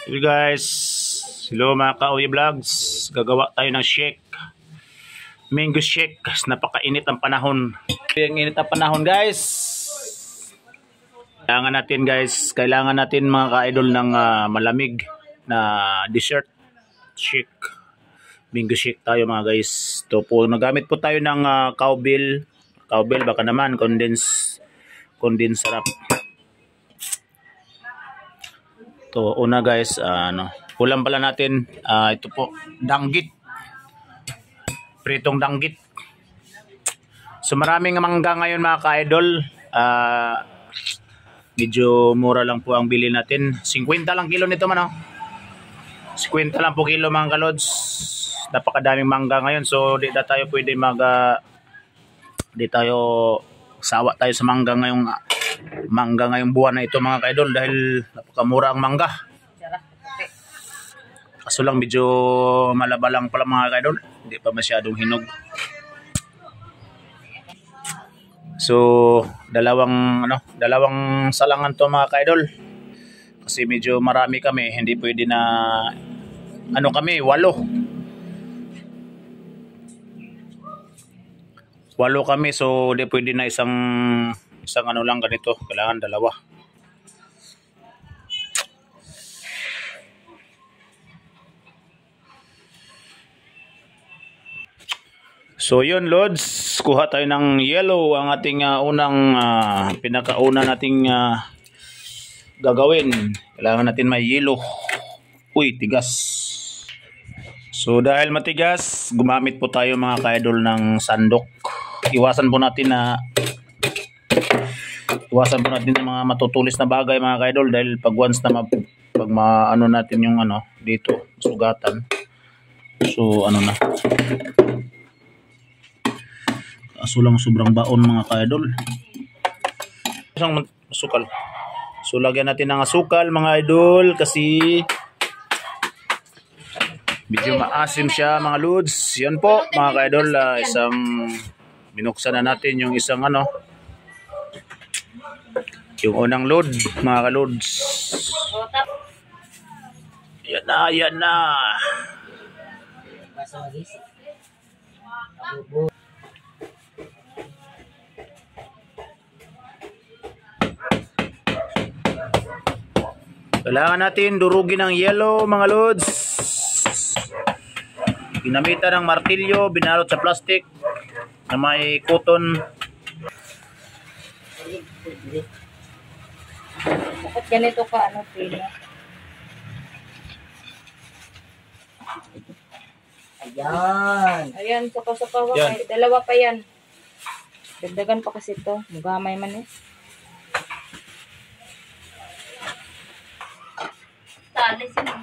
Hey guys, hello mga ka-Uy Vlogs. Gagawa tayo ng shake, mango shake. Napakainit ang panahon. Ang init ang panahon guys. Kailangan natin mga ka-idol ng malamig na dessert shake. Mango shake tayo mga guys. Ito po, nagamit po tayo ng cowbell. Cowbell baka naman condensed syrup. To una guys, ulam pala natin, ito po, danggit. Pritong danggit. So maraming mangga ngayon mga ka-idol. Medyo mura lang po ang bili natin. 50 lang kilo nito man, 50 lang po kilo mga kalods. Napakadaming mangga ngayon. So di tayo pwede di tayo sawa tayo sa mangga ngayong buwan na ito mga ka-idol dahil napakamura ang mangga. Kaso lang medyo malaba lang pala mga ka-idol, hindi pa masyadong hinog. So dalawang salangan to mga ka-idol kasi medyo marami kami, hindi pwede na kami 8 kami, so hindi pwede na isang lang ganito, kailangan dalawa. So yun lods, kuha tayo ng yellow, ang ating pinakauna nating gagawin. Kailangan natin may yellow. Uy, tigas. So dahil matigas, gumamit po tayo mga ka-idol ng sandok. Iwasan po natin ng mga matutulis na bagay mga ka-idol dahil pag once na natin yung dito, sugatan. So kaso lang sobrang baon mga ka-idol. Isang asukal. So lagyan natin ng asukal mga idol kasi medyo maasim siya mga lods. Yan po mga ka-idol, binuksan na natin yung isang yung unang load mga ka-lods. Yan na. Kailangan natin durugin ng yellow mga lods. Ginamitan ng martilyo, binalot sa plastic na may cotton. Bakit ganito ka Pino? Ayan, saka dalawa pa yan. Dagdagan pa kasi ito. Mugamay man Tali sila.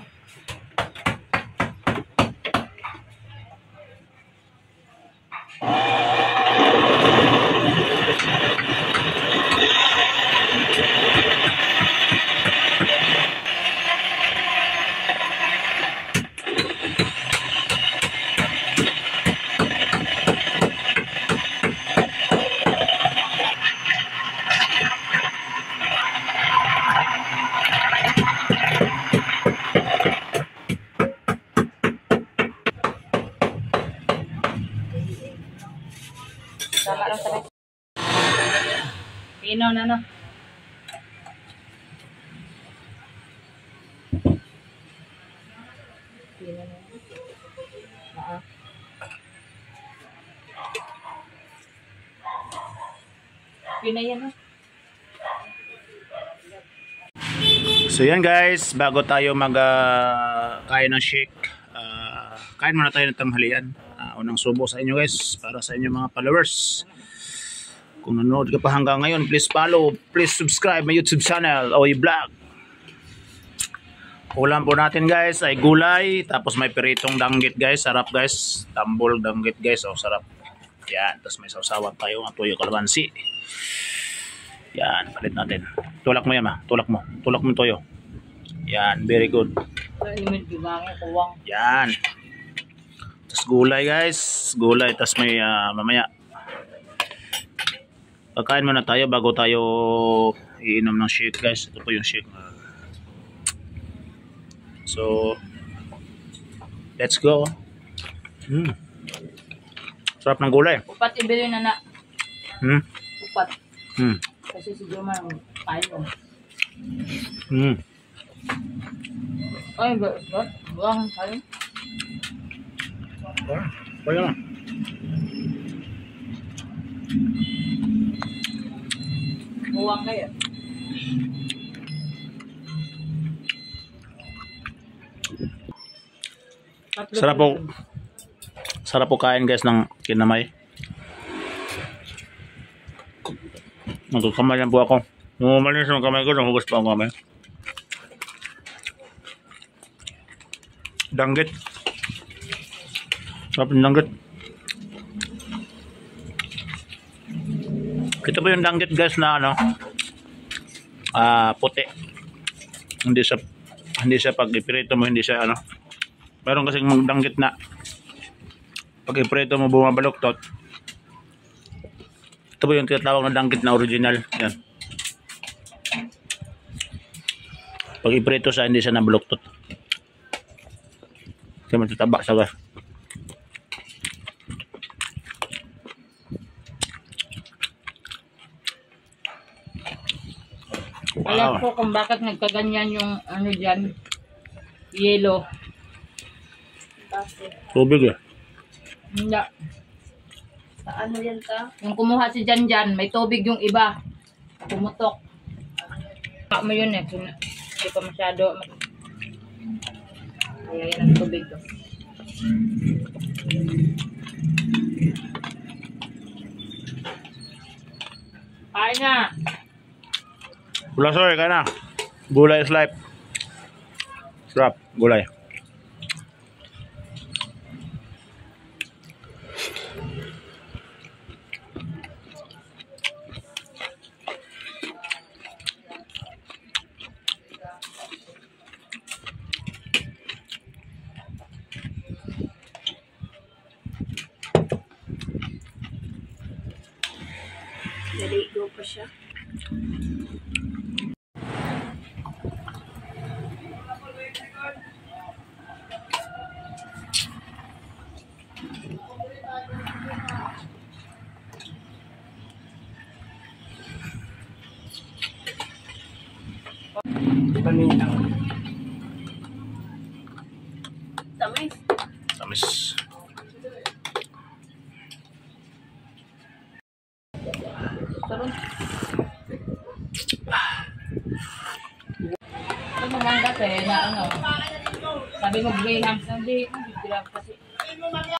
Sama lang sabay. Pino na Pino na. Pino yan So yan guys, bago tayo kain ng shake, kain muna tayo ng tanghalian. Unang subo sa inyo guys, para sa inyo mga followers. Kung nanonood ka pa hanggang ngayon, please follow, please subscribe my YouTube channel, Uy Vlog. Ulam po natin guys ay gulay, tapos may piritong danggit guys, sarap guys. Tambol danggit guys, sarap. Yan, tapos may sausawan tayo ng tuyo kalamansi. Yan, palit natin. Tulak mo yan tulak mo toyo. Yan, very good. Yan. Tapos gulay guys, tapos may mamaya pagkain muna tayo bago tayo iinom ng shake guys. Ito po yung shake. So, let's go. Sarap ng gulay. Upat ibili na na. Hmm? Upat. Hmm. Kasi si Jomar kayo. Ay, ba't? Buang kayo. Kaya na. Buang kayo. Sarap po kain guys ng kinamay. Magkakamay lang po ako. Malinis ang kamay ko, nanghugas pa ang kamay. Danggit. Sarap ng danggit. Ito po yung danggit guys na ano, puti. Hindi siya pag iprito mo, hindi siya ano. Meron kasing danggit na pag iprito mo bumabaluktot. Ito po yung tinatawag na danggit na original. Yan. Pag iprito siya, hindi siya nabaluktot. Kasi matatabak siya guys. Alam ko kung bakit nagkaganyan yung ano dyan, yellow. Tubig eh. Hindi. Sa ano yan ka? Yung kumuha si Janjan, may tubig yung iba. Pumutok. Pa mo yun eh. Hindi pa masyado. Kaya yan ang tubig ko. Kain na. Bulasoy ka na. Gulay is life. Sarap. Gulay. Naligo pa siya. Tamis. Tamis. Sarun. Ito mamanggat eh, na ano. Sabi mo Graham, hindi. Hindi kasi.